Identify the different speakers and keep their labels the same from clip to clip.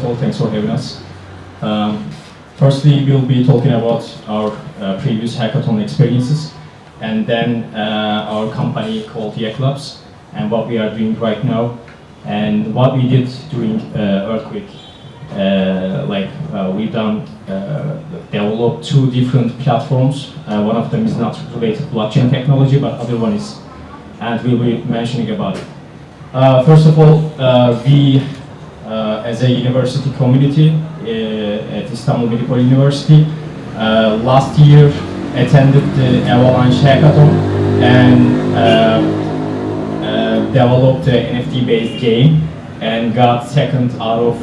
Speaker 1: all, thanks for having us. Firstly, we'll be talking about our previous hackathon experiences, and then our company called Yeklabs, and what we are doing right now, and what we did during earthquake. We've developed two different platforms. One of them is not related to blockchain technology, but other one is, and we'll be mentioning about it. First of all, we, as a university community at Istanbul Medipol University, last year attended the Avalanche Hackathon and developed an NFT-based game and got second out of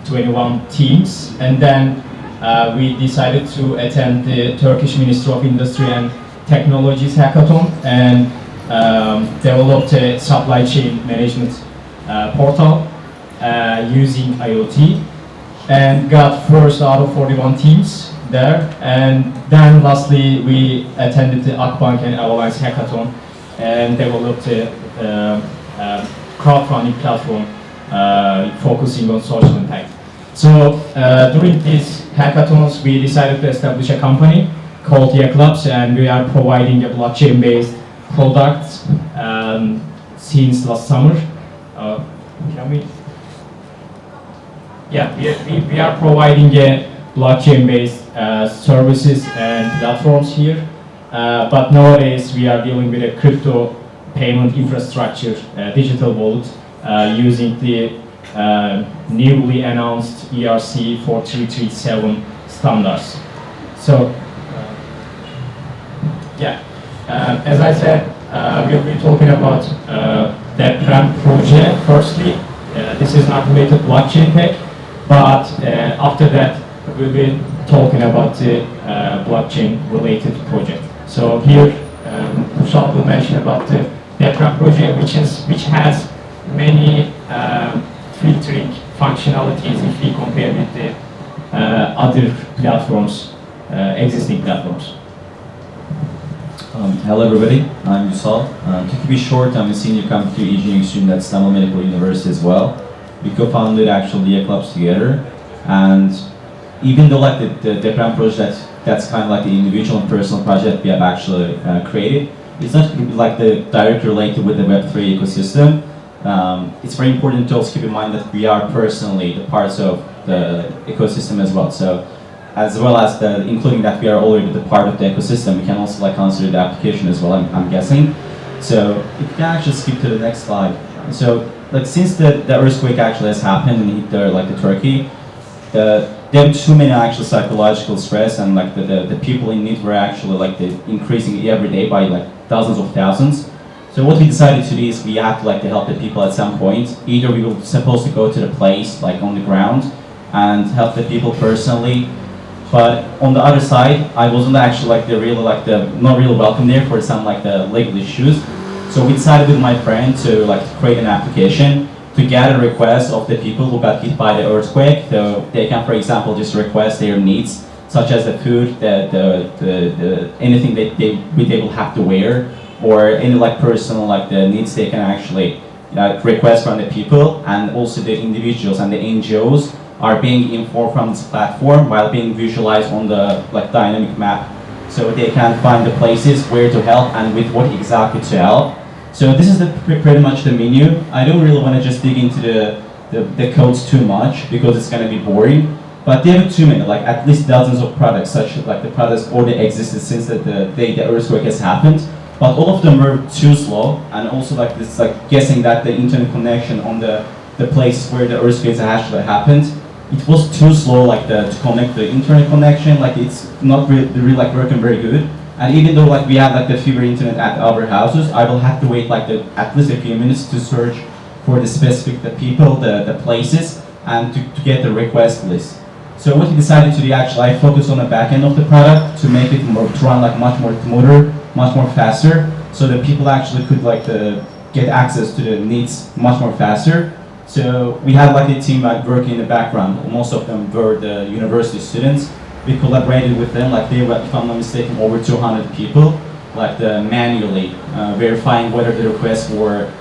Speaker 1: 21 teams. And then we decided to attend the Turkish Ministry of Industry and Technologies Hackathon and developed a supply chain management portal using IoT and got first out of 41 teams there. And then lastly, we attended the Akbank and Avalanche Hackathon and developed a crowdfunding platform focusing on social impact. So during these hackathons, we decided to establish a company called Yeklabs, and we are providing a blockchain-based product since last summer. We are providing a blockchain-based services and platforms here, but nowadays we are dealing with a crypto payment infrastructure, digital wallet, using the newly announced ERC 4337 standards. So, as I said, we'll be talking about WEB3 project firstly. This is not related to blockchain tech, but after that we'll be talking about the blockchain related project. So here, Vusal will mention about the WEB3 project, which has many filtering functionalities if we compare with the other platforms, existing platforms.
Speaker 2: Hello everybody, I'm Vusal. To keep it short, I'm a senior computer engineering student at Istanbul Medical University as well. We co-founded actually Yeklabs together, and even though like the WEB3 project, that's kind of like the individual and personal project we have actually created, it's not like the directly related with the Web3 ecosystem. It's very important to also keep in mind that we are personally the parts of the ecosystem as well. So, as well as including that we are already the part of the ecosystem, we can also like consider the application as well, I'm guessing. So, if you can actually skip to the next slide. So, like since the earthquake actually has happened and hit the Turkey, there were too many actual psychological stress, and like the people in need were actually like increasing every day by like dozens of thousands. So what we decided to do is we had to help the people at some point. Either we were supposed to go to the place like on the ground and help the people personally, but on the other side, I wasn't actually not really welcome there for some the legal issues. So we decided with my friend to create an application to gather requests of the people who got hit by the earthquake. So they can, for example, just request their needs, such as the food, the anything that they will have to wear, or any personal the needs they can actually request from the people, and also the individuals and the NGOs are being informed from this platform while being visualized on the dynamic map, so they can find the places where to help and with what exactly to help. So this is pretty much the menu. I don't really want to just dig into the codes too much because it's going to be boring. But there are too many, at least dozens of products, such as the products already existed since the day the earthquake has happened. But all of them were too slow, and also this guessing that the internet connection on the place where the earthquake actually happened, it was too slow to connect the internet connection. It's not really working very good. And even though we have the fiber internet at our houses, I will have to wait at least a few minutes to search for the specific people, the places, and to get the request list. So what we decided to do, actually, I focused on the back end of the product to make it to run much more smoother, much more faster, so that people actually could get access to the needs much more faster. So we had a team working in the background. Most of them were the university students. We collaborated with them, they were, if I'm not mistaken, over 200 people, manually verifying whether the requests were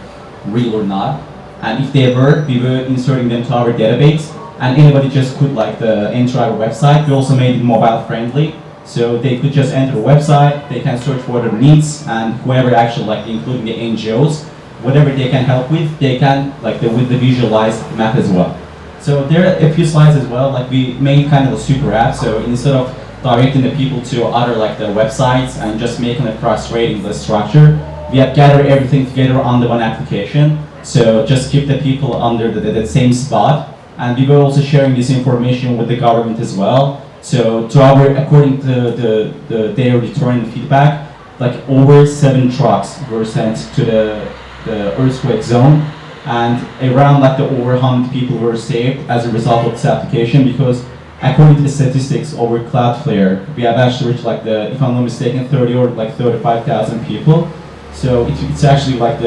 Speaker 2: real or not. And if they were, we were inserting them to our database. and anybody just could like enter our website. We also made it mobile friendly, so they could just enter the website, they can search for their needs, and whoever actually like including the NGOs, whatever they can help with, they can like with the visualized map as well. So there are a few slides as well. Like we made kind of a super app. So instead of directing the people to other like the websites and just making it frustrating the structure, we have gathered everything together under one application. So just keep the people under the same spot. And we were also sharing this information with the government as well. So according to their return feedback, like over 7 trucks were sent to the earthquake zone, and around like the over 100 people were saved as a result of this application, because according to the statistics over Cloudflare, we have actually reached like if I'm not mistaken, 30 or like 35,000 people. So it's actually like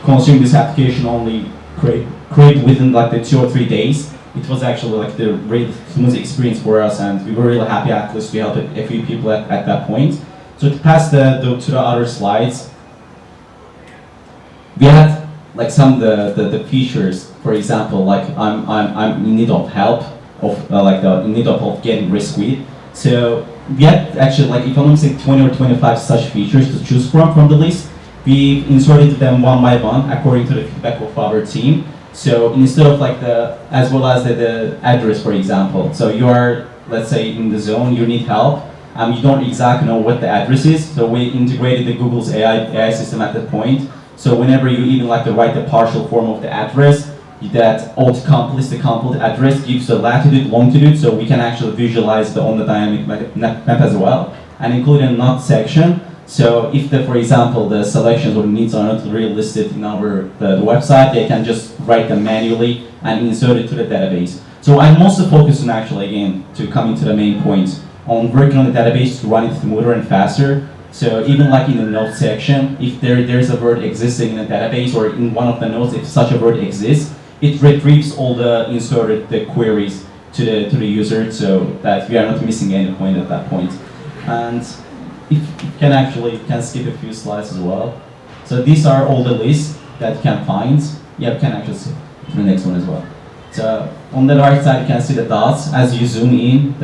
Speaker 2: consuming this application only create within like the 2 or 3 days. It was actually like the really smooth experience for us, and we were really happy at least to help a few people at that point. So to pass to the other slides, we had like some of the features. For example, like I'm in need of help in need of getting risk with. So we had actually like if I'm not mistaken 20 or 25 such features to choose from the list. We inserted them one by one according to the feedback of our team. So instead of like as well as the address, for example. So you are, let's say, in the zone, you need help, you don't exactly know what the address is. So we integrated the Google's AI system at that point. So whenever you even like to write the partial form of the address, that auto-completes the complete address, gives the latitude, longitude, so we can actually visualize on the dynamic map as well, and include a not section. So if for example, the selections or needs are not really listed in the website, they can just write them manually and insert it to the database. So I'm mostly focused on actually, again, to coming to the main point, on working on the database to run it smoother and faster. So even like in the note section, if there's a word existing in a database or in one of the notes, if such a word exists, it retrieves all the inserted queries to the user, so that we are not missing any point at that point. And if you can skip a few slides as well. So these are all the lists that you can find. Yeah, you can actually see the next one as well. So on the right side, you can see the dots. As you zoom in,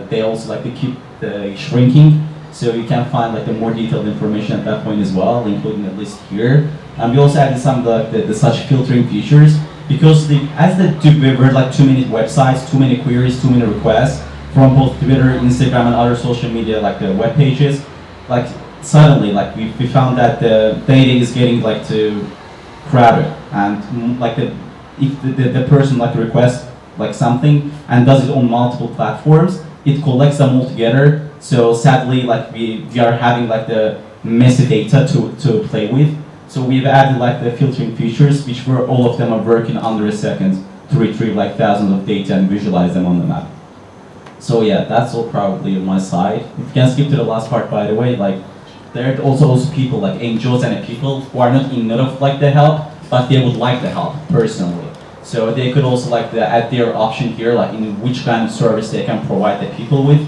Speaker 2: they also like to keep the shrinking. So you can find like the more detailed information at that point as well, including the list here. And we also added some of the such filtering features, because there were like too many websites, too many queries, too many requests from both Twitter, Instagram, and other social media like the web pages. Like suddenly, like we found that the data is getting like too crowded, and like if the person like requests like something and does it on multiple platforms, it collects them all together. So sadly, like we are having like the messy data to play with. So we've added like the filtering features, which all of them are working under a second to retrieve like thousands of data and visualize them on the map. So yeah, that's all probably on my side. If you can skip to the last part, by the way, like there are also people like angels and people who are not in need of like the help, but they would like the help personally. So they could also like add their option here, like in which kind of service they can provide the people with.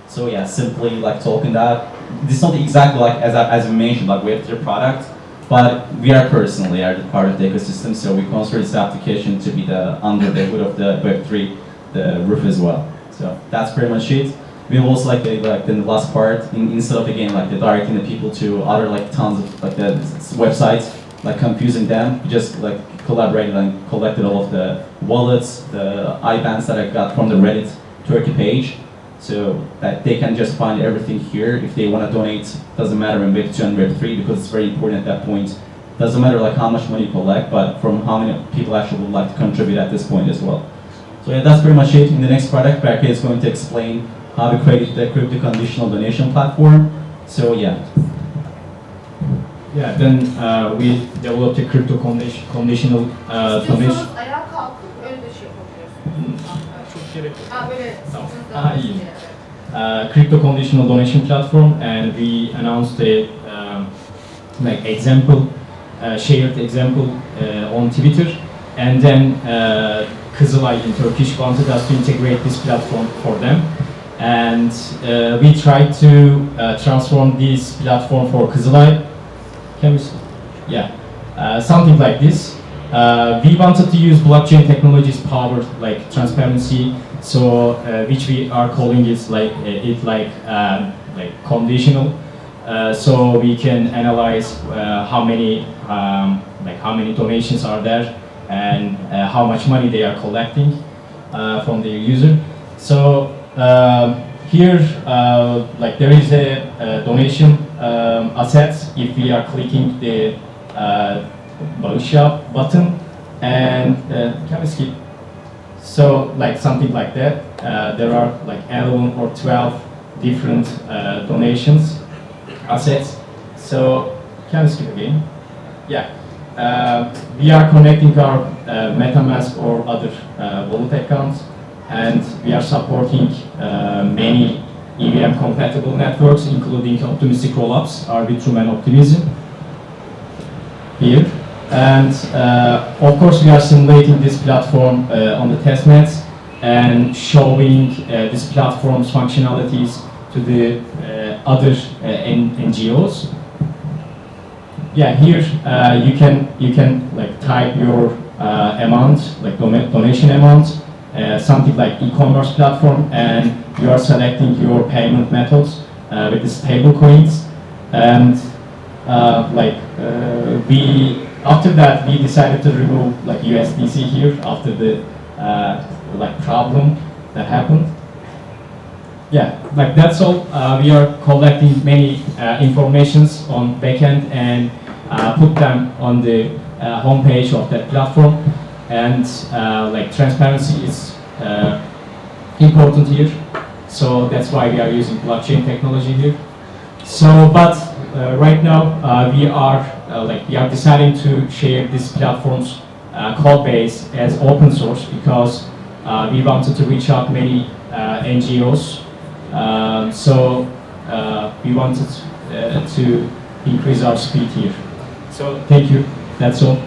Speaker 2: So yeah, simply like talking that. This is not exactly like as I mentioned, like Web3 product, but we are personally part of the ecosystem, so we consider this application to be under the hood of the Web3, the roof as well. So that's pretty much it. We also like in the last part, instead of again like directing the people to other like tons of like the websites, like confusing them, we just like collaborated and collected all of the wallets, the IBANs that I got from the Reddit Turkey page, so that they can just find everything here. If they want to donate, doesn't matter in Web2 and Web3, because it's very important at that point. Doesn't matter like how much money you collect, but from how many people actually would like to contribute at this point as well. So yeah, that's pretty much it. In the next product, Berkay is going to explain how we created the crypto conditional donation platform. So yeah.
Speaker 1: Yeah, then we developed a crypto conditional donation.
Speaker 3: İstiyorsanız ayağa kalkıp öyle de şey yapabiliyorsunuz.
Speaker 1: Çok gerek yok.
Speaker 3: Böyle
Speaker 1: Tamam.
Speaker 3: daha
Speaker 1: İyi. Crypto conditional donation platform, and we announced a like example, shared example on Twitter, and then Kızılay in Turkish wanted us to integrate this platform for them, and we tried to transform this platform for Kızılay. Can we see? Yeah, something like this. we wanted to use blockchain technologies powered like transparency, so which we are calling it like conditional. So we can analyze how many donations are there and how much money they are collecting from the user. So here, like there is a donation assets. If we are clicking the Bağışla button, and can we skip? So like something like that. There are like 11 or 12 different donations assets. So can we skip again? Yeah. We are connecting our MetaMask or other wallet accounts, and we are supporting many EVM compatible networks, including optimistic rollups, Arbitrum and Optimism here. And of course, we are simulating this platform on the testnets and showing this platform's functionalities to the other NGOs. Yeah, here you can like type your amount, like donation amount, something like e-commerce platform, and you are selecting your payment methods with the stable coins, and after that we decided to remove like USDC here after the like problem that happened. Yeah, like that's all. We are collecting many informations on backend and put them on the homepage of that platform, and like transparency is important here. So that's why we are using blockchain technology here. So, but right now we are deciding to share this platform's code base as open source because we wanted to reach out many NGOs. So we wanted to increase our speed here. So thank you. That's all.